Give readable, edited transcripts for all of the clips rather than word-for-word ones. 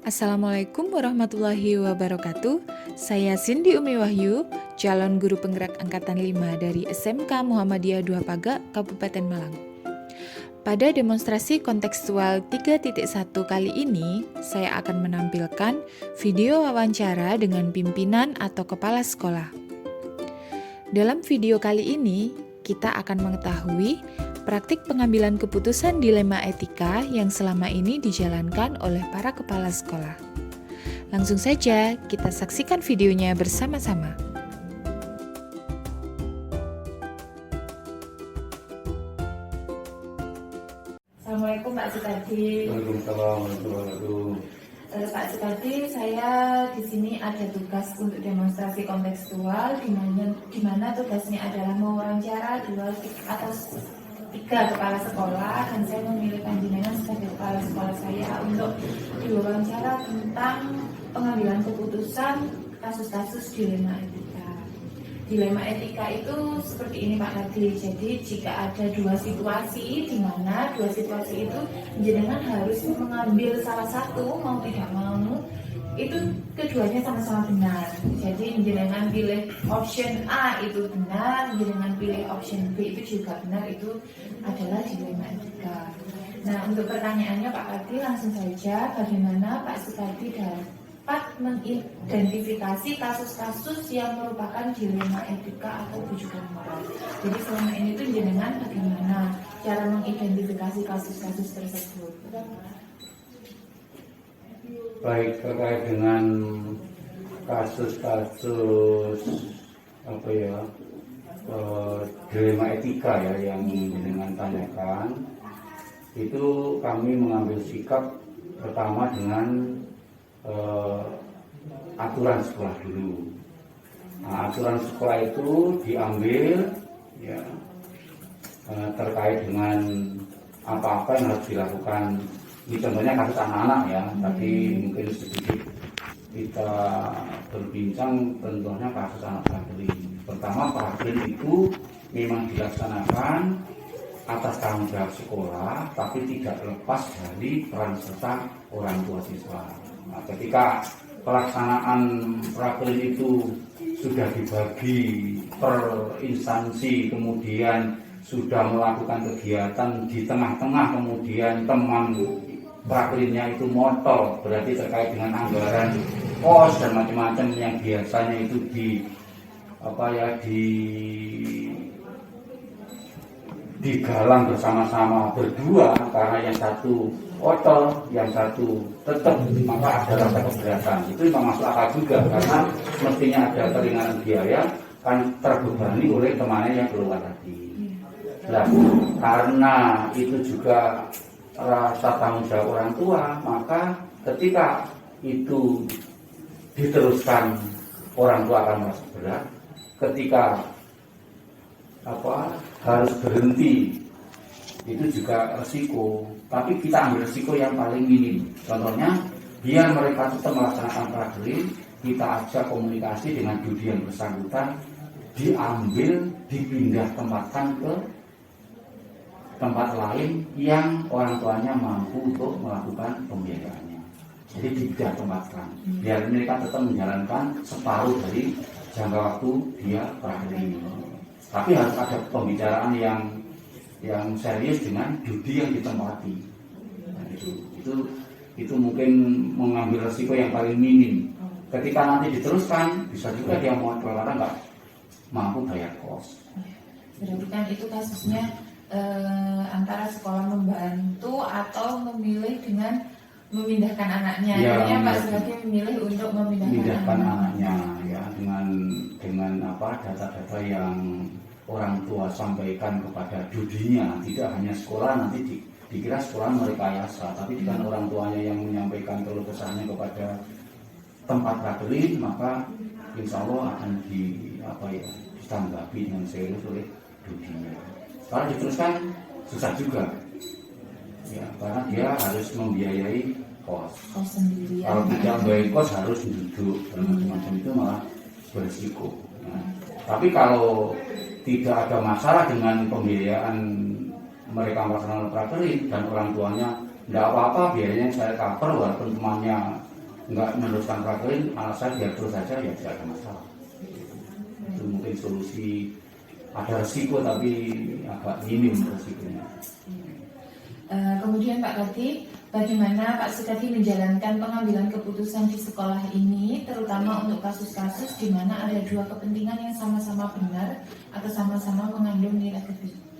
Assalamualaikum warahmatullahi wabarakatuh. Saya Cindy Umi Wahyu, calon guru penggerak angkatan 5 dari SMK Muhammadiyah 2 Paga, Kabupaten Malang. Pada demonstrasi kontekstual 3.1 kali ini, saya akan menampilkan video wawancara dengan pimpinan atau kepala sekolah. Dalam video kali ini, kita akan mengetahui praktik pengambilan keputusan dilema etika yang selama ini dijalankan oleh para kepala sekolah. Langsung saja kita saksikan videonya bersama-sama. Assalamualaikum Pak Sukadi. Waalaikumsalam warahmatullahi wabarakatuh. Pak Sukadi, saya di sini ada tugas untuk demonstrasi kontekstual di mana tugasnya adalah mewawancara tiga kepala sekolah, dan saya memilih panjenengan sebagai kepala sekolah saya untuk diwawancara tentang pengambilan keputusan kasus-kasus dilema etika. Dilema etika itu seperti ini Pak Kadi. Jadi jika ada dua situasi, di mana dua situasi itu jenengan harus mengambil salah satu, mau tidak mau, itu keduanya sama-sama benar. Jadi jenengan pilih option A itu benar, jenengan pilih option B itu juga benar, itu adalah dilema etika. Nah, untuk pertanyaannya Pak Kadi, langsung saja, bagaimana Pak Sukadi dapat mengidentifikasi kasus-kasus yang merupakan dilema etika atau bujukan moral? Jadi selama ini tuh jenengan bagaimana cara mengidentifikasi kasus-kasus tersebut? Baik, terkait dengan kasus-kasus dilema etika yang dengan tanyakan, itu kami mengambil sikap pertama dengan aturan sekolah dulu. Nah, aturan sekolah itu diambil terkait dengan apa-apa yang harus dilakukan. Ini contohnya kasus anak-anak ya, tadi mungkin sedikit kita berbincang contohnya kasus anak prakelin. Pertama, prakelin itu memang dilaksanakan atas tanggung jawab sekolah, tapi tidak lepas dari peran serta orang tua siswa. Nah, ketika pelaksanaan prakelin itu sudah dibagi per instansi, kemudian sudah melakukan kegiatan di tengah-tengah, kemudian teman prakelinnya itu motor, berarti terkait dengan anggaran kos dan macam-macam yang biasanya itu digalang bersama-sama berdua, karena yang satu kotor, yang satu tetap, maka ada rasa keberatan. Itu memang masuk akal juga, karena mestinya ada keringanan biaya, kan terbebani oleh temannya yang keluar tadi. Nah, karena itu juga rasa tanggung jawab orang tua, maka ketika itu diteruskan, orang tua akan merasa berat. Ketika harus berhenti, itu juga resiko, tapi kita ambil resiko yang paling minim. Contohnya, biar mereka tetap melaksanakan prakelin, kita ajak komunikasi dengan judi yang bersangkutan, diambil, dipindah tempatkan ke tempat lain yang orang tuanya mampu untuk melakukan pembiayaannya. Jadi tidak tempatkan, biar mereka tetap menjalankan separuh dari jangka waktu dia prakelin. Tapi harus ada pembicaraan yang serius dengan judi yang ditempati. Nah, itu mungkin mengambil resiko yang paling minim. Ketika nanti diteruskan, bisa juga dia mau karena nggak mampu bayar kos. Berarti kan itu kasusnya antara sekolah membantu atau memilih dengan memindahkan anaknya. Akhirnya Pak Sukadi memilih untuk memindahkan anaknya ya, dengan data-data yang orang tua sampaikan kepada judinya. Tidak hanya sekolah, nanti dikira sekolah merekayasa, tapi dengan orang tuanya yang menyampaikan keluh kesahnya kepada tempat prakelin, maka insya Allah akan ditanggapi dengan serius oleh judinya. Kalau diteruskan susah juga, ya, karena dia harus membiayai kos sendiri. Kalau tidak membiayai kos harus duduk dan macam-macam, itu malah berisiko. Nah, tapi kalau tidak ada masalah dengan pembiayaan mereka melaksanakan prakelin dan orang tuanya tidak apa-apa, biayanya saya cover, walaupun temannya nggak meneruskan prakelin, alasan biar terus saja ya tidak ada masalah. Itu mungkin solusi, ada resiko tapi agak minim resikonya. Kemudian Pak Kadi, bagaimana Pak Sukadi menjalankan pengambilan keputusan di sekolah ini, terutama untuk kasus-kasus di mana ada dua kepentingan yang sama-sama benar atau sama-sama mengandung nilai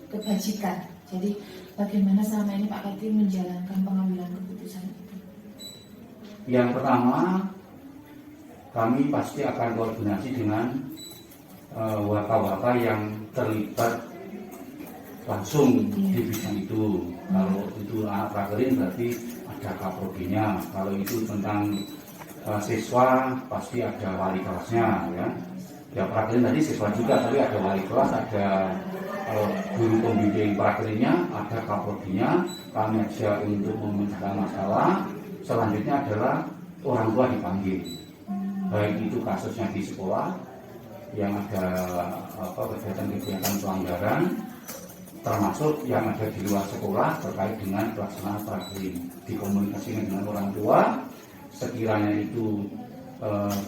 kebajikan. Jadi bagaimana selama ini Pak Kadi menjalankan pengambilan keputusan itu? Yang pertama, kami pasti akan koordinasi dengan waka-waka yang terlibat langsung di bidang itu. Kalau itu anak prakelin berarti ada kaprodinya. Kalau itu tentang siswa pasti ada wali kelasnya, ya. Ya prakelin tadi siswa juga, tapi ada wali kelas, ada guru pembimbing prakelinnya, ada kaprodinya. Kami ajak untuk memecahkan masalah. Selanjutnya adalah orang tua dipanggil. Baik itu kasusnya di sekolah yang ada kegiatan-kegiatan pelanggaran, termasuk yang ada di luar sekolah terkait dengan pelaksanaan prakelin, dikomunikasikan dengan orang tua. Sekiranya itu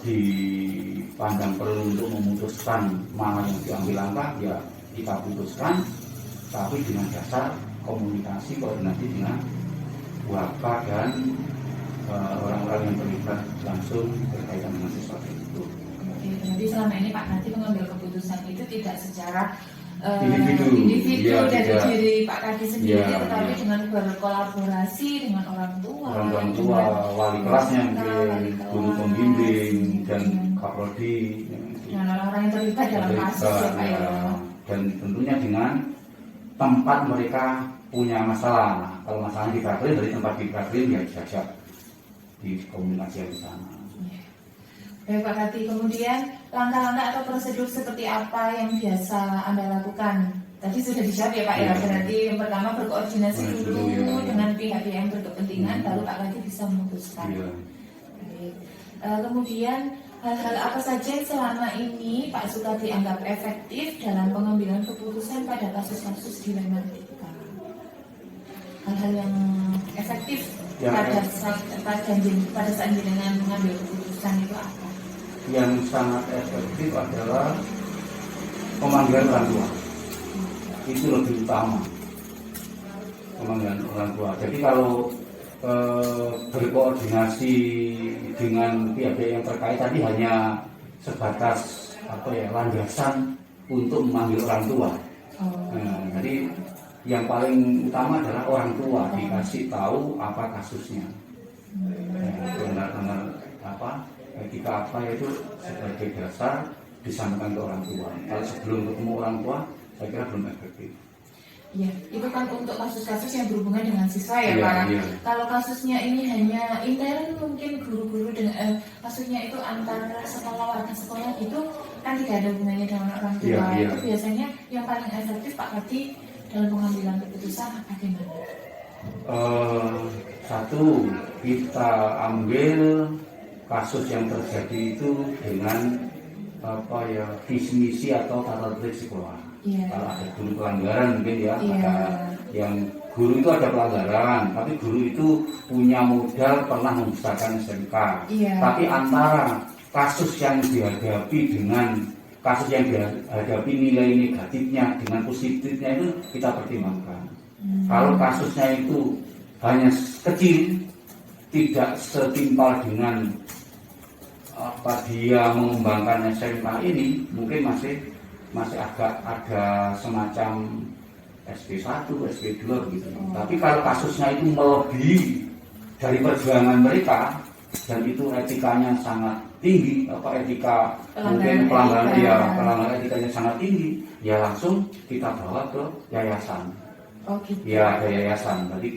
dipandang perlu untuk memutuskan mana yang diambil langkah, ya kita putuskan, tapi dengan dasar komunikasi koordinasi dengan waka dan orang-orang yang terlibat langsung berkaitan dengan sesuatu itu. Oke, berarti selama ini Pak Kadi mengambil keputusan itu tidak secara individu ya, dari tidak. diri Pak Kadi sendiri, Ya, tetapi ya. dengan berkolaborasi dengan orang tua, wali kelasnya, wali kelas, guru pembimbing dan kaprodi, dengan orang-orang yang terlibat dalam kasus ya Pak ya. Dan tentunya dengan tempat mereka punya masalah. Nah, kalau masalahnya di prakelin, dari tempat di prakelin ya diajak di komunikasi yang sana. Baik Pak Kadi, kemudian langkah-langkah atau prosedur seperti apa yang biasa Anda lakukan? Tadi sudah dijawab ya Pak ya, berarti yang pertama berkoordinasi dulu dengan pihak-pihak yang berkepentingan, baru Pak Kadi bisa memutuskan. Baik. Kemudian hal-hal apa saja yang selama ini Pak Sukadi anggap efektif dalam pengambilan keputusan pada kasus-kasus dilematika? Hal-hal yang efektif pada saat jenengan mengambil keputusan itu apa? Yang sangat efektif adalah pemanggilan orang tua. Itu lebih utama, pemanggilan orang tua. Jadi kalau berkoordinasi dengan pihak-pihak yang terkait tadi hanya sebatas landasan untuk memanggil orang tua. Jadi yang paling utama adalah orang tua dikasih tahu apa kasusnya, benar-benar etika apa itu sebagai dasar disampaikan ke orang tua. Kalau sebelum ketemu orang tua, saya kira belum efektif. Ya, itu kan untuk kasus-kasus yang berhubungan dengan siswa ya Iya, Pak. iya. Kalau kasusnya ini hanya intern, mungkin guru-guru dengan kasusnya itu antar sekolah, warga sekolah gitu, kan tidak ada hubungannya dengan orang tua. Iya, iya. Itu biasanya yang paling efektif Pak Kadi dalam pengambilan keputusan bagaimana? Satu, kita ambil kasus yang terjadi itu dengan visi misi atau tata tertib sekolah. Kalau ada guru pelanggaran mungkin ya, ada yang guru itu ada pelanggaran, tapi guru itu punya modal pernah membesarkan SMK. Tapi antara kasus yang dihadapi dengan kasus yang dihadapi nilai negatifnya dengan positifnya itu kita pertimbangkan. Kalau kasusnya itu hanya kecil, tidak setimpal dengan dia mengembangkan SMK ini, mungkin masih agak ada semacam SP1, SP2 gitu. Tapi kalau kasusnya itu melebihi dari perjuangan mereka dan itu etikanya sangat tinggi, etika mungkin pelanggaran etikanya sangat tinggi, ya langsung kita bawa ke yayasan. Ya, ke yayasan. Jadi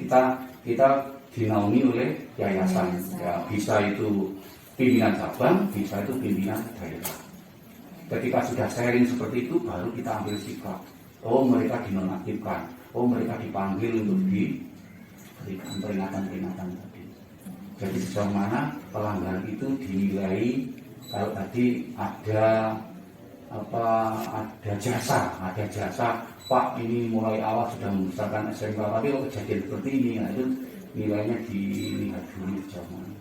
kita dinaungi oleh yayasan. Ya, bisa itu pimpinan cabang, bisa itu pimpinan daerah. Ketika sudah sharing seperti itu, baru kita ambil sikap. Oh, mereka dinonaktifkan. Oh, mereka dipanggil untuk diberikan peringatan-peringatan tadi. Jadi sejauh mana pelanggaran itu dinilai, kalau tadi ada jasa, Pak ini mulai awal sudah membesarkan SMK, tapi kok kejadian seperti ini, nah itu nilainya dilihat dulu sejauh mana.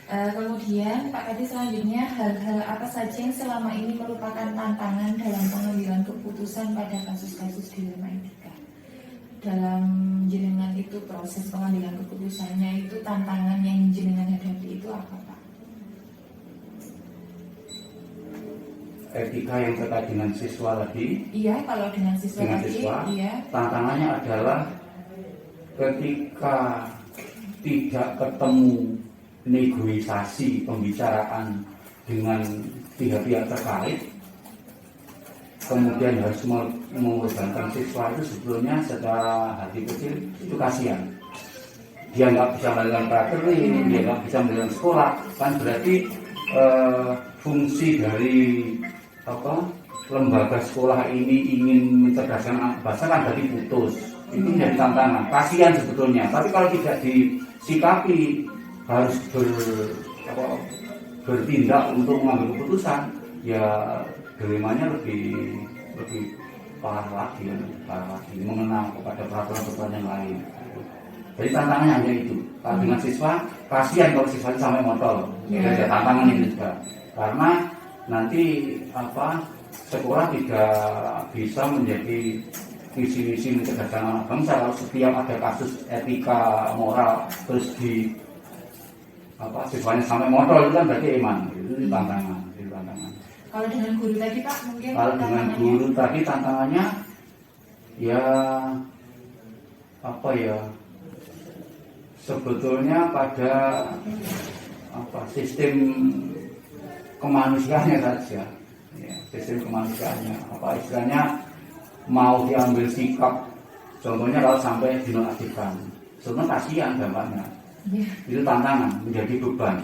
Kemudian Pak Kadi selanjutnya hal-hal apa saja yang selama ini merupakan tantangan dalam pengambilan keputusan pada kasus-kasus dilema etika. Dalam jenengan itu proses pengambilan keputusannya itu tantangan yang jenengan hadapi itu apa Pak? Etika yang terkait dengan siswa tadi. Iya, kalau dengan siswa Dengan tadi, siswa, iya. tantangannya adalah ketika tidak ketemu negosiasi pembicaraan dengan pihak-pihak terkait, kemudian harus mengorbankan siswa, itu sebetulnya secara hati kecil itu kasihan. Dia nggak bisa melakukan prakterin, dia nggak bisa melakukan sekolah, kan berarti fungsi dari lembaga sekolah ini ingin mencerdaskan anak bangsa kan berarti putus. Itu menjadi tantangan, kasihan sebetulnya. Tapi kalau tidak disikapi harus bertindak untuk mengambil keputusan, ya dilemanya lebih parah lagi, mengenal kepada peraturan-peraturan yang lain. Jadi tantangannya hanya itu. Kalau dengan siswa, kasihan kalau siswa sampai motor. Ada tantangan itu juga. Karena nanti sekolah tidak bisa menjadi visi-visi mencerdaskan anak bangsa kalau setiap ada kasus etika moral terus siswanya sampai motor, itu kan berarti itu tantangan. Kalau dengan guru tadi Pak mungkin kalau dengan guru tadi tantangannya sebetulnya pada sistem kemanusiaannya saja, sistem kemanusiaannya, istilahnya mau diambil sikap, contohnya kalau sampai dinonaktifkan, sebenarnya kasihan dampaknya. Itu tantangan, menjadi beban,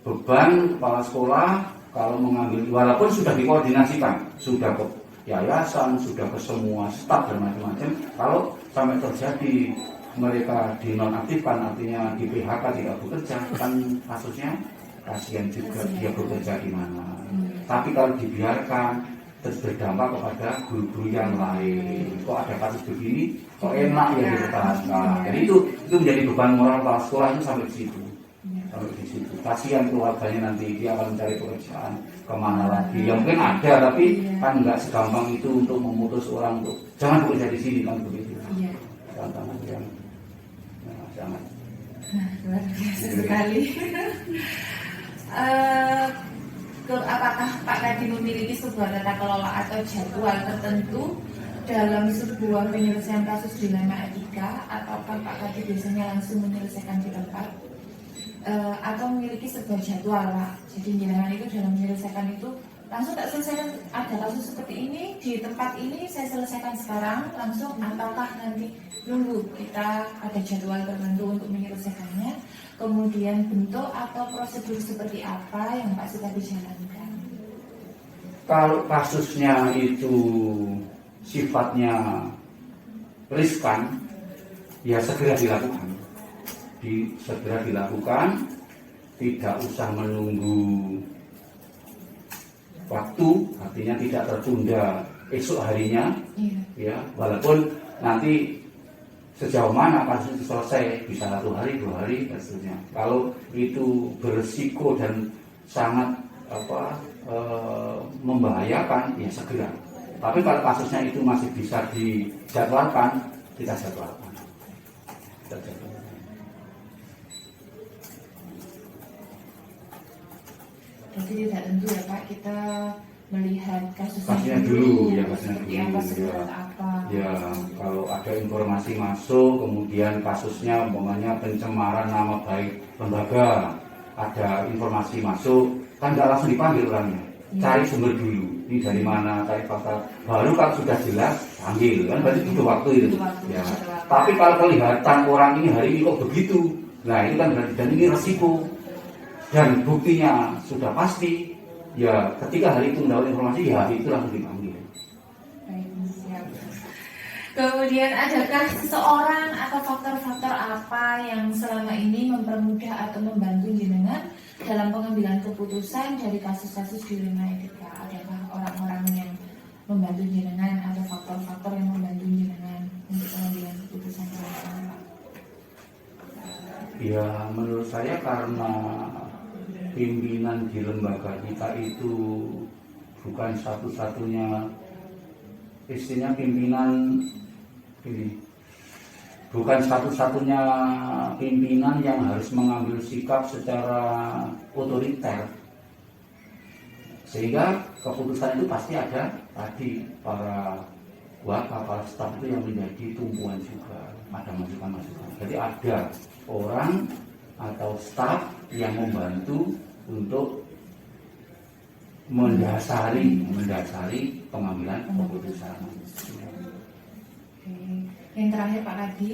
beban kepala sekolah kalau mengambil, walaupun sudah dikoordinasikan, sudah ke yayasan, sudah ke semua staf dan macam-macam, kalau sampai terjadi mereka dinonaktifkan, artinya di PHK tidak bekerja, kan kasusnya kasihan juga dia bekerja di mana. Tapi kalau dibiarkan terus berdampak kepada guru-guru yang lain, kok ada kasus begini, kok enak ya dipertahankan. Jadi itu menjadi beban moral kepala sekolah itu sampai di situ. Kasihan keluarganya, nanti dia akan mencari pekerjaan kemana lagi. Ya mungkin ada, tapi kan nggak segampang itu untuk memutus orang untuk jangan bekerja di sini, kan begitu. Tantangan yang sangat luar biasa sekali. Apakah Pak Kadi memiliki sebuah tata kelola atau jadwal tertentu dalam sebuah penyelesaian kasus dilema etika, ataukah Pak Kadi biasanya langsung menyelesaikan di tempat, atau memiliki sebuah jadwal Pak? Jadi jenengan itu dalam menyelesaikan itu langsung tak selesaikan, ada kasus seperti ini di tempat ini saya selesaikan sekarang langsung, ataukah nanti dulu kita ada jadwal tertentu untuk menyelesaikannya, kemudian bentuk atau prosedur seperti apa yang Pak sudah dijalankan? Kalau kasusnya itu sifatnya riskan, ya segera dilakukan. Segera dilakukan, tidak usah menunggu waktu, artinya tidak tertunda esok harinya, walaupun nanti sejauh mana kasus itu selesai, bisa 1 hari, 2 hari, dan seterusnya. Kalau itu berisiko dan sangat membahayakan, ya segera. Tapi kalau kasusnya itu masih bisa dijadwalkan, kita jadwalkan. Jadi tidak tentu ya Pak, kita melihat kasusnya dulu, seperti apa, seberat apa. Ya, kalau ada informasi masuk, kemudian kasusnya umpamanya pencemaran nama baik lembaga, ada informasi masuk, kan nggak langsung dipanggil orangnya, cari sumber dulu, ini dari mana, cari fakta, baru kalau sudah jelas panggil, kan berarti butuh waktu itu. Ya. Tapi kalau kelihatan orang ini hari ini kok begitu, nah itu kan berarti, dan ini resiko, dan buktinya sudah pasti. Ya, ketika hari itu mendapat informasi, ya hari itu langsung dipanggil. Kemudian adakah seseorang atau faktor-faktor apa yang selama ini mempermudah atau membantu jenengan dalam pengambilan keputusan dari kasus-kasus dilema etika? Adakah orang-orang yang membantu jenengan atau faktor-faktor yang membantu jenengan untuk pengambilan keputusan? Ya menurut saya karena pimpinan di lembaga kita itu bukan satu-satunya, istilahnya pimpinan ini, bukan satu-satunya pimpinan yang harus mengambil sikap secara otoriter, sehingga keputusan itu pasti ada tadi para waka, para staf itu yang menjadi tumpuan juga, ada masukan-masukan. Jadi ada orang atau staf yang membantu untuk mendasari pengambilan keputusan. Oke. Yang terakhir Pak Kadi,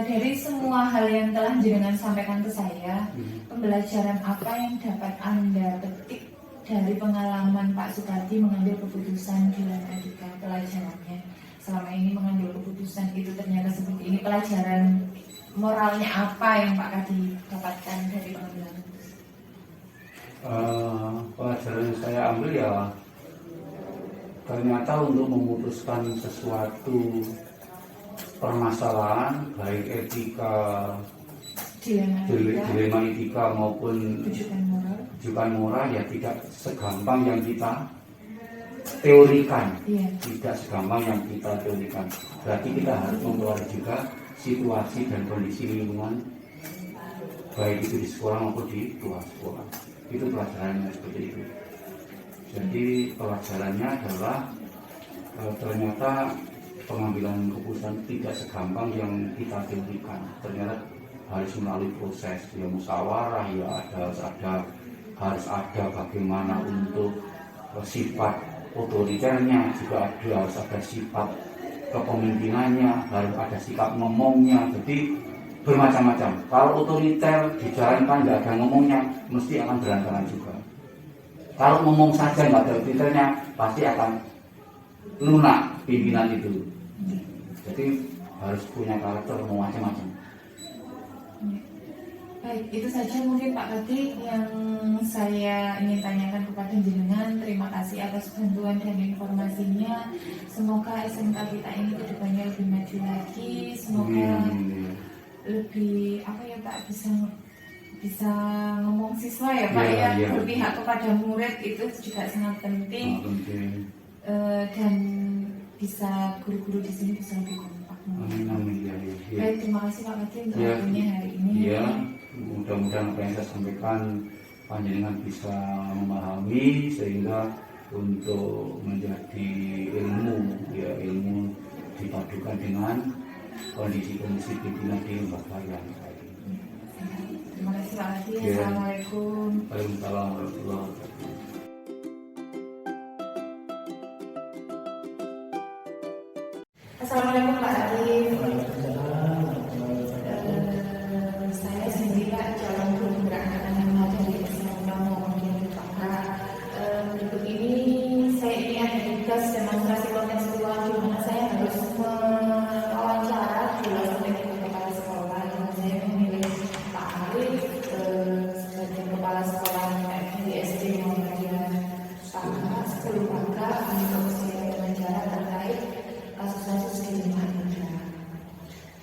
dari semua hal yang telah jenengan sampaikan ke saya, pembelajaran apa yang dapat Anda petik dari pengalaman Pak Sukadi mengambil keputusan di dalam etika, pelajarannya selama ini mengambil keputusan itu ternyata seperti ini, pelajaran moralnya apa yang Pak Kadi dapatkan dari pengambilan keputusan? Pelajaran yang saya ambil ya ternyata untuk memutuskan sesuatu permasalahan baik etika, dilema etika maupun rujukan moral ya tidak segampang yang kita teorikan, tidak segampang yang kita teorikan. Berarti kita harus memperoleh juga situasi dan kondisi lingkungan baik itu di sekolah maupun di luar sekolah. Itu pelajarannya seperti itu. Jadi pelajarannya adalah ternyata pengambilan keputusan tidak segampang yang kita teorikan. Ternyata harus melalui proses ya musyawarah, ya harus ada bagaimana untuk sifat otoriternya, juga harus ada sifat kepemimpinannya, harus ada sikap ngomongnya. Jadi bermacam-macam. Kalau otoriter dijalankan nggak ada ngomongnya, mesti akan berantakan juga. Kalau ngomong saja nggak ada otoriternya, pasti akan lunak pimpinan itu. Jadi harus punya karakter macam-macam. Baik, itu saja mungkin Pak Kadi yang saya ingin tanyakan kepada jenengan. Terima kasih atas bantuan dan informasinya. Semoga SMK kita ini kedepannya lebih maju lagi. Semoga lebih Pak bisa ngomong siswa ya Pak ya. Berpihak kepada murid itu juga sangat penting. Dan bisa guru-guru di sini bisa lebih kompak. Baik, terima kasih Pak Kadi untuk waktunya hari ini. Mudah-mudahan apa yang saya sampaikan panjenengan bisa memahami sehingga untuk menjadi ilmu dipadukan dengan kondisi-kondisi pimpinan di lembaga yang lain. Terima kasih Pak Kadi. Assalamualaikum. Waalaikumsalam warahmatullahi wabarakatuh. Assalamualaikum Pak Arif. Saya sendiri Pak calon guru penggerak anak dari SMK Muhammadiyah Bintara. Berikut ini saya ini ada tugas demonstrasi kontekstual di mana saya harus mewawancara dua sampai tiga kepala sekolah dan saya memilih Pak Arif sebagai kepala sekolah di SD Muhammadiyah Bintara 10 maka untuk saya wawancara terkait kasus-kasus dilema ini.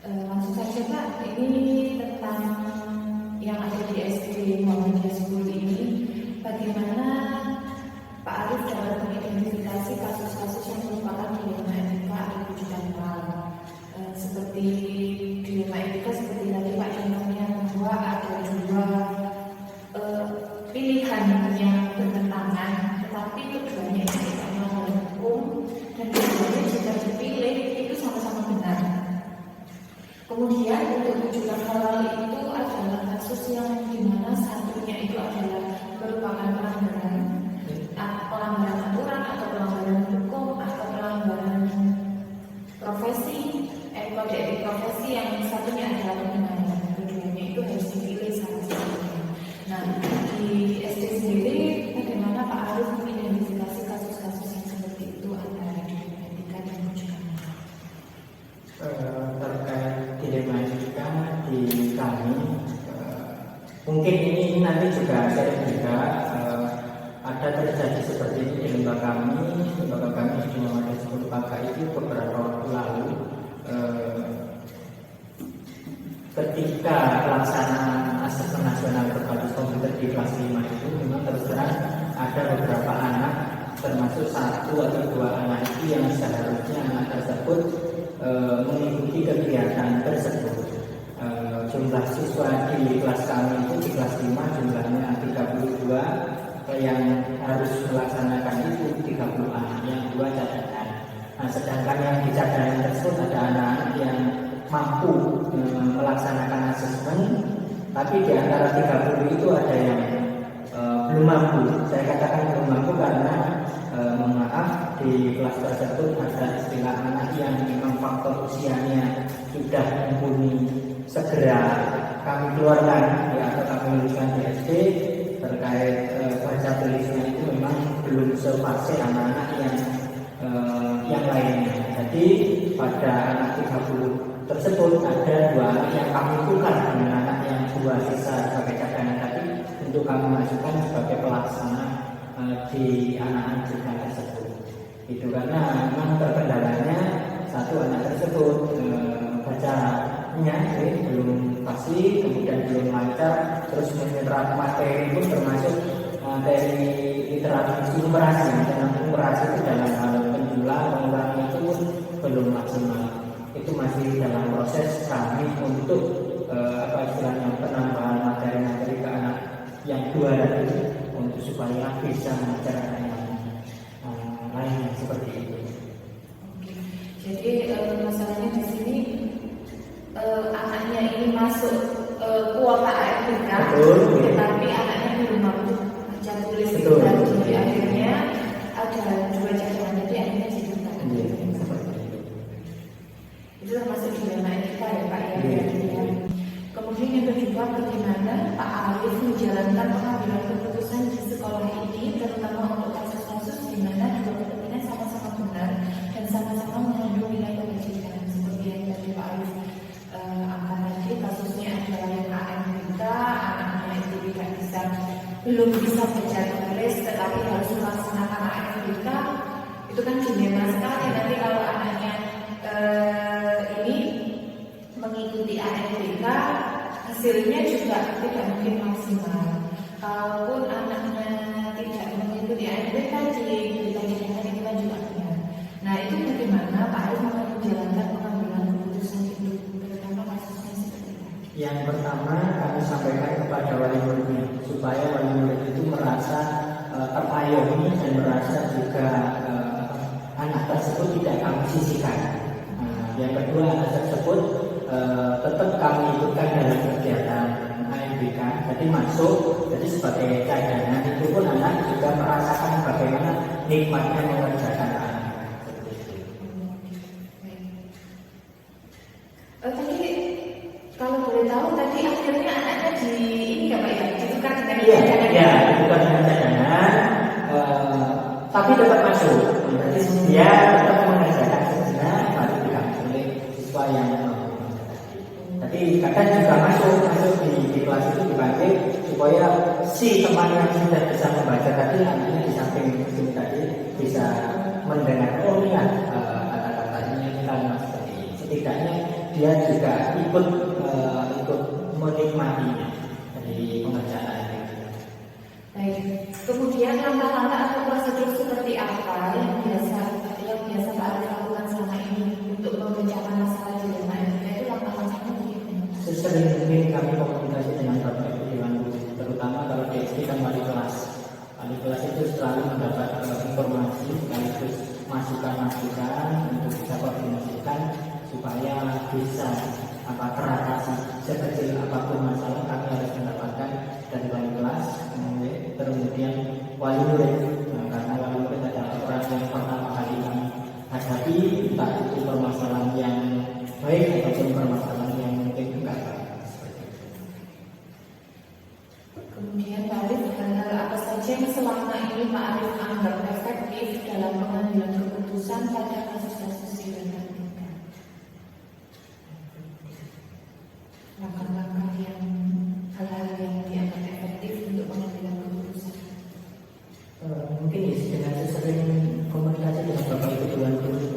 Langsung saja Pak, ini tentang yang ada di SD Muhammadiyah 10 ini, bagaimana Pak Arif dapat mengidentifikasi kasus-kasus yang merupakan dilema etika atau rujukan moral. Seperti dilema etika seperti tadi Pak contohnya bahwa ada dua pilihan yang bertentangan, tetapi keduanya itu tidak melanggar hukum dan keduanya jika dipilih itu sama-sama benar. Kemudian untuk rujukan moral itu adalah kasus yang dimana satunya itu adalah merupakan pelanggaran aturan atau pelanggaran hukum atau pelanggaran profesi, kode etik profesi, yang satunya adalah penghinaan. Keduanya itu harus dipilih sama-sama. Nah, di SD sendiri bagaimana Pak Arif mengidentifikasi kasus-kasus yang seperti itu antara dilema etika dan rujukan moral? Terkait dilema etika di kami, mungkin ini nanti juga saya juga ada terjadi seperti ini di lembaga kami di Muhammadiyah 10 Kakak itu beberapa waktu lalu ketika ketika pelaksanaan asesmen nasional berbasis komputer di kelas 5 itu memang terus terang ada beberapa anak, termasuk 1 atau 2 anak itu yang seharusnya anak tersebut mengikuti kegiatan tersebut. Jumlah siswa di kelas kami itu di kelas 5 jumlahnya 32, yang harus melaksanakan itu 30 anak, yang 2 cadangan. Nah, sedangkan yang di cadangan tersebut ada anak-anak yang mampu melaksanakan asesmen, tapi di antara 30 itu ada yang belum mampu. Saya katakan belum mampu karena mohon maaf, di kelas tersebut ada istilah anak yang memang faktor usianya sudah mumpuni, segera kami keluarkan atau kami lulusan di SD terkait baca tulisnya itu memang belum sefase anak-anak yang lainnya. Jadi pada anak 30 tersebut ada 2 anak yang kami tukar dengan anak yang 2 sisa sebagai cadangan tadi untuk kami masukkan sebagai pelaksana di anak-anak cadangan tersebut. Itu karena memang terkendalanya 1 anak tersebut bacanya belum pasti, kemudian belum lancar, terus menyerap materi pun termasuk materi literasi numerasi, dan numerasi itu dalam hal penjumlah pengurangan itu pun belum maksimal. Itu masih dalam proses kami untuk istilahnya penambahan materi-materi ke anak yang 2 tadi untuk supaya bisa mengajar anak yang lain seperti itu. Jadi masalahnya di sini anaknya ini masuk kuota AFBK, tetapi anaknya belum mampu baca tulis. Dan jadi akhirnya ada 2 cadangan, jadi akhirnya jadi itu termasuk dilema kita ya Pak ya. Kemudian yang kedua, bagaimana Pak Arif menjalankan pengambilan keputusan di sekolah ini, terutama untuk kasus-kasus di mana 2 kepentingan sama-sama benar dan sama-sama mengandung nilai kebajikan, seperti yang tadi Pak Arif angkat tadi, kasusnya adalah yang AMBK, anaknya itu tidak bisa, belum bisa baca tulis, tetapi harus melaksanakan AMBK. Itu kan dilema sekali nanti kalau anaknya ini mengikuti AMBK, hasilnya juga tidak mungkin maksimal. Kalaupun anaknya tidak mengikuti AMBK, kita juga benar. Nah, itu bagaimana Pak Arif menjalankan pengambilan keputusan itu, terutama kasusnya seperti itu? Yang pertama, kami sampaikan kepada wali muridnya supaya wali murid itu merasa terpayomi dan merasa juga anak tersebut tidak kami sisihkan. Yang kedua, anak tersebut tetap kami ikutkan dalam kegiatan AMBK, jadi masuk, jadi sebagai cadangan itu pun anak juga merasakan bagaimana nikmatnya mengerjakan AMBK. Tadi kalau boleh tahu, tadi akhirnya anaknya di ini ya Pak ya, ditukar dengan cadangan. Iya, ditukar dengan cadangan, tapi tetap masuk. Jadi dia tetap mengerjakan sejenak, baru dikasih siswa yang tapi kadang juga masuk di kelas itu dipanggil supaya si teman yang sudah bisa membaca tadi nantinya di samping sini tadi bisa mendengar ya kata-katanya kalimat seperti ini. Setidaknya dia juga ikut menikmati dari pengerjaan itu. Baik. Kemudian langkah-langkah atau prosedur seperti apa yang biasa Pak Arif lakukan selama ini untuk memecahkan masalah di rumah ini? Itu langkah-langkahnya bagaimana? Sesering mungkin kami komunikasi dengan Bapak Ibu Dewan Guru, terutama kalau di SD kan wali kelas. Wali kelas itu selalu mendapat informasi sekaligus masukan-masukan untuk bisa koordinasikan supaya bisa teratasi sekecil apapun masalah kami harus mendapatkan dari wali kelas, kemudian wali murid. Karena wali murid adalah orang yang pertama kali kami hadapi, entah itu permasalahan yang baik ataupun permasalahan yang mungkin enggak baik. Kemudian Pak Arif, hal apa saja yang selama ini Pak Arif anggap efektif dalam pengambilan keputusan pada kasus-kasus di dalam mereka? Langkah-langkah yang hal-hal yang dianggap efektif untuk pengambilan keputusan. Mungkin dengan sering komunikasi dengan Bapak Ibu Dewan Guru.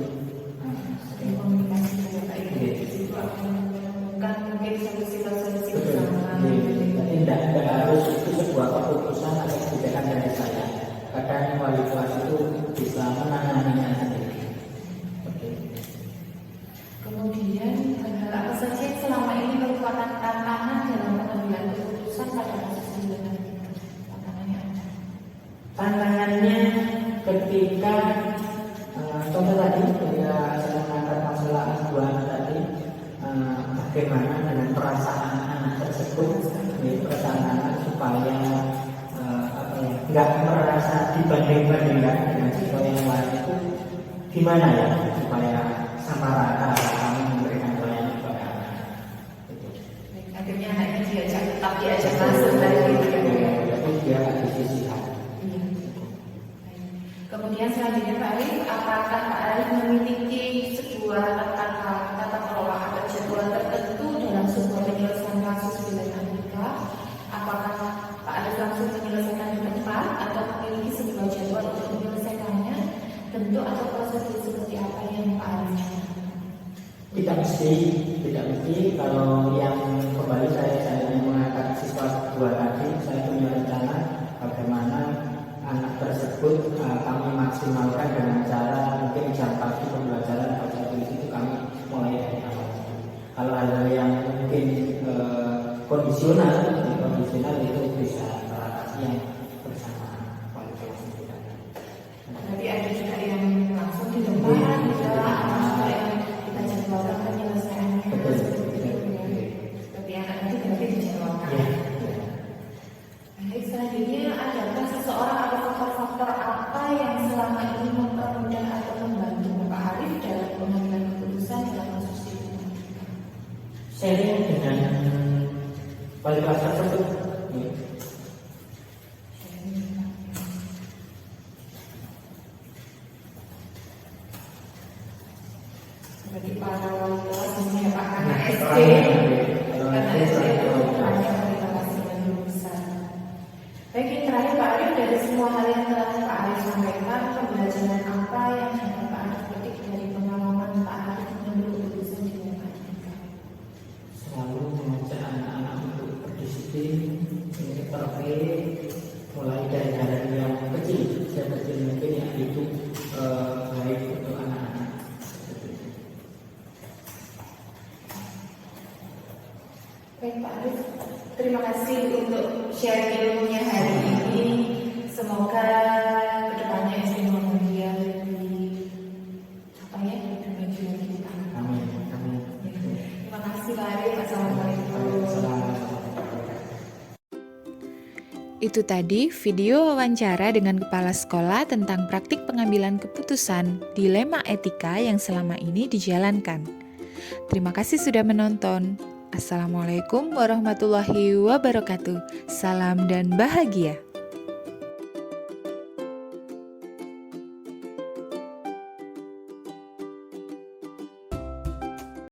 Komunikasi dengan Bapak Ibu di situ akan menemukan mungkin solusi-solusi caranya wali kelas itu bisa menanganinya sendiri. Kemudian hal apa saja yang selama ini merupakan tantangan dalam pengambilan keputusan pada kasus pidana? Tantangannya apa? Tantangannya ketika contoh tadi ketika saya mengangkat masalah aduan tadi, bagaimana dengan perasaan anak tersebut, perasaan anak supaya nggak merasa dibanding-bandingkan dengan siswa yang lain itu gimana ya supaya sama rata kami memberikan pelayanan kepada anak. Akhirnya anaknya diajak masuk dari itu ya. Tapi dia ada sisihan. Kemudian selanjutnya Pak Arif, apakah Pak Arif memiliki sebuah tata kelola atau jadwal tertentu dalam sebuah penyelesaian kasus pidana nikah? Apakah Pak Arif langsung menyelesaikan di tempat atau memiliki sebuah jadwal untuk menyelesaikannya? Bentuk atau prosedur seperti apa yang Pak Arif? Tidak mesti kalau yang kembali saya mengangkat siswa dua tadi, saya punya rencana bagaimana anak tersebut kami maksimalkan dengan cara mungkin jam pagi pembelajaran baca tulis itu kami mulai dari awal. Kalau hal yang mungkin kondisional itu bisa teratasi yang bersama wali kelas kita. Berarti ada juga yang langsung di depan, juga ada yang kita jadwalkan penyelesaiannya. Betul. Seperti yang tadi berarti dijadwalkan. Ya. Baik, selanjutnya adakah seseorang atau faktor-faktor apa yang selama ini mempermudah atau membantu Pak Arif dalam pengambilan keputusan dalam kasus ini? Sharing dengan wali kelas tersebut. Berarti para wali kelas ini ya Pak, anak SD, karena SD itu banyak relasi yang besar. Baik, yang terakhir Pak Arif, dari semua hal yang telah Pak Arif sampaikan, pembelajaran apa yang dapat Pak Arif petik dari pengalaman Pak Arif mengambil keputusan di dalam nikah? Selalu mengajak anak-anak untuk berdisiplin, terbaik, mulai dari hal yang kecil, sekecil mungkin yang itu baik untuk anak-anak. Baik Pak Arif, terima kasih untuk share ilmunya hari ini. Semoga kedepannya SD Muhammadiyah lebih lebih maju lagi Pak. Amin. Terima kasih Pak Arif. Assalamualaikum. Itu tadi video wawancara dengan kepala sekolah tentang praktik pengambilan keputusan dilema etika yang selama ini dijalankan. Terima kasih sudah menonton. Assalamualaikum warahmatullahi wabarakatuh. Salam dan bahagia.